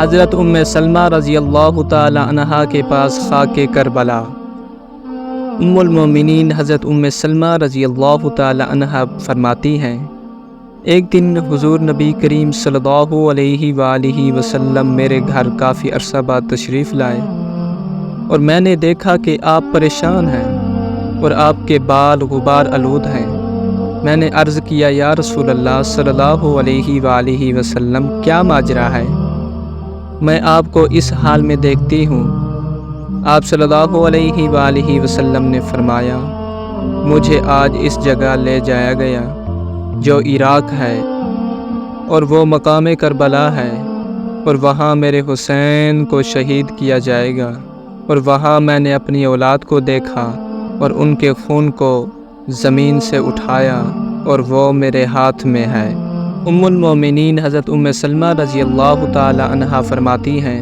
حضرت سلمہ رضی اللہ تعالی عنہا کے پاس خاک کربلا۔ المومنین حضرت سلمہ رضی اللہ تعالی عنہا فرماتی ہیں، ایک دن حضور نبی کریم صلی اللہ علیہ وآلہ وسلم میرے گھر کافی عرصہ بعد تشریف لائے، اور میں نے دیکھا کہ آپ پریشان ہیں اور آپ کے بال غبار آلود ہیں۔ میں نے عرض کیا، یا رسول اللہ صلی اللہ علیہ وآلہ وسلم، کیا ماجرا ہے؟ میں آپ کو اس حال میں دیکھتی ہوں۔ آپ صلی اللہ علیہ وآلہ وسلم نے فرمایا، مجھے آج اس جگہ لے جایا گیا جو عراق ہے، اور وہ مقام کربلا ہے، اور وہاں میرے حسین کو شہید کیا جائے گا، اور وہاں میں نے اپنی اولاد کو دیکھا اور ان کے خون کو زمین سے اٹھایا، اور وہ میرے ہاتھ میں ہے۔ المومنین حضرت سلمہ رضی اللہ تعالی عنہا فرماتی ہیں،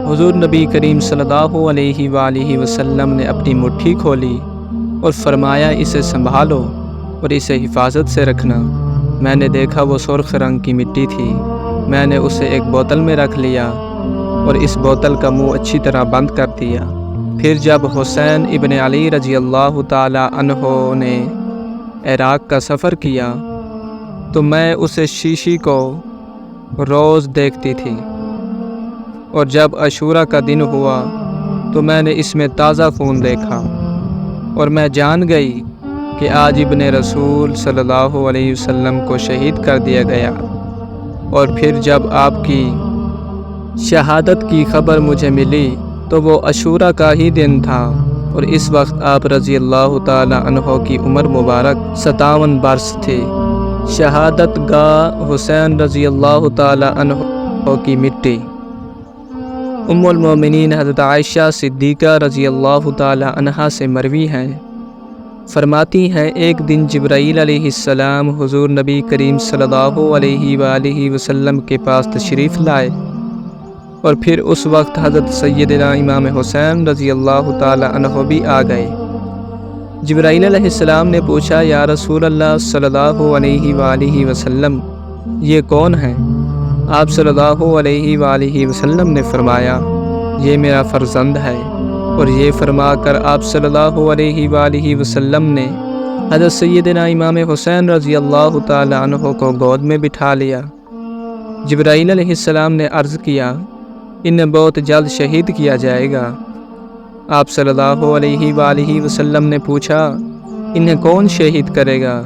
حضور نبی کریم صلی اللہ علیہ وآلہ وسلم نے اپنی مٹھی کھولی اور فرمایا، اسے سنبھالو اور اسے حفاظت سے رکھنا۔ میں نے دیکھا وہ سرخ رنگ کی مٹی تھی۔ میں نے اسے ایک بوتل میں رکھ لیا اور اس بوتل کا منہ اچھی طرح بند کر دیا۔ پھر جب حسین ابن علی رضی اللہ تعالی عنہ نے عراق کا سفر کیا تو میں اسے شیشی کو روز دیکھتی تھی، اور جب عاشوراء کا دن ہوا تو میں نے اس میں تازہ خون دیکھا، اور میں جان گئی کہ آج ابن رسول صلی اللہ علیہ وسلم کو شہید کر دیا گیا۔ اور پھر جب آپ کی شہادت کی خبر مجھے ملی تو وہ عاشوراء کا ہی دن تھا، اور اس وقت آپ رضی اللہ تعالی عنہ کی عمر مبارک 57 برس تھی۔ شہادت گاہ حسین رضی اللہ تعالی عنہ کی مٹی۔ المومنین حضرت عائشہ صدیقہ رضی اللہ تعالی عنہا سے مروی ہیں، فرماتی ہیں، ایک دن جبرائیل علیہ السلام حضور نبی کریم صلی اللہ علیہ وآلہ وسلم کے پاس تشریف لائے، اور پھر اس وقت حضرت سیدنا امام حسین رضی اللہ تعالی عنہ بھی آ گئے۔ جبرائیل علیہ السلام نے پوچھا، یا رسول اللہ صلی اللہ علیہ وآلہ وسلم، یہ کون ہیں؟ آپ صلی اللہ علیہ وآلہ وسلم نے فرمایا، یہ میرا فرزند ہے، اور یہ فرما کر آپ صلی اللہ علیہ وآلہ وسلم نے حضرت سیدنا امام حسین رضی اللہ تعالی عنہ کو گود میں بٹھا لیا۔ جبرائیل علیہ السلام نے عرض کیا، انہیں بہت جلد شہید کیا جائے گا۔ آپ صلی اللہ علیہ وآلہ وسلم نے پوچھا، انہیں کون شہید کرے گا؟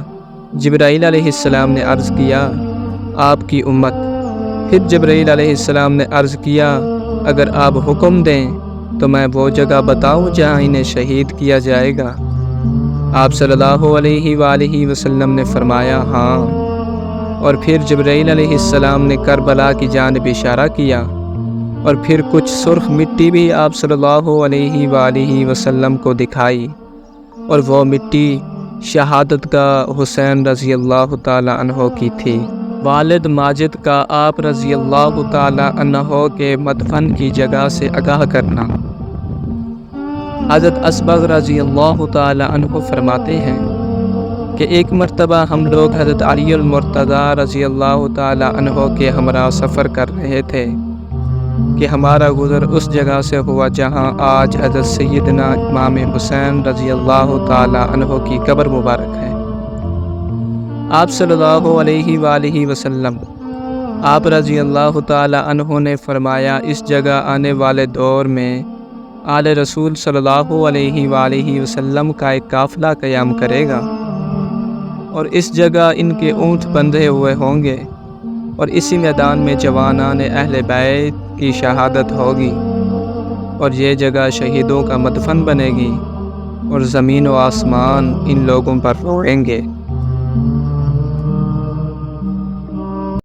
جبرائیل علیہ السلام نے عرض کیا، آپ کی امت۔ پھر جبرائیل علیہ السلام نے عرض کیا، اگر آپ حکم دیں تو میں وہ جگہ بتاؤں جہاں انہیں شہید کیا جائے گا؟ آپ صلی اللہ علیہ وآلہ وسلم نے فرمایا، ہاں۔ اور پھر جبرائیل علیہ السلام نے کربلا کی جانب اشارہ کیا، اور پھر کچھ سرخ مٹی بھی آپ صلی اللہ علیہ وآلہ وسلم کو دکھائی، اور وہ مٹی شہادت کا حسین رضی اللہ تعالی عنہ کی تھی۔ والد ماجد کا آپ رضی اللہ تعالی عنہ کے مدفن کی جگہ سے آگاہ کرنا۔ حضرت اصبغ رضی اللہ تعالی عنہ فرماتے ہیں کہ ایک مرتبہ ہم لوگ حضرت علی المرتضیٰ رضی اللہ تعالی عنہ کے ہمراہ سفر کر رہے تھے کہ ہمارا گزر اس جگہ سے ہوا جہاں آج حضرت سیدنا امام حسین رضی اللہ تعالی عنہ کی قبر مبارک ہے۔ آپ صلی اللہ علیہ وآلہ وسلم، آپ رضی اللہ تعالی عنہ نے فرمایا، اس جگہ آنے والے دور میں آل رسول صلی اللہ علیہ وآلہ وسلم کا ایک قافلہ قیام کرے گا، اور اس جگہ ان کے اونٹ بندھے ہوئے ہوں گے، اور اسی میدان میں جوانان اہل بیت کی شہادت ہوگی، اور یہ جگہ شہیدوں کا مدفن بنے گی، اور زمین و آسمان ان لوگوں پر روئیں گے۔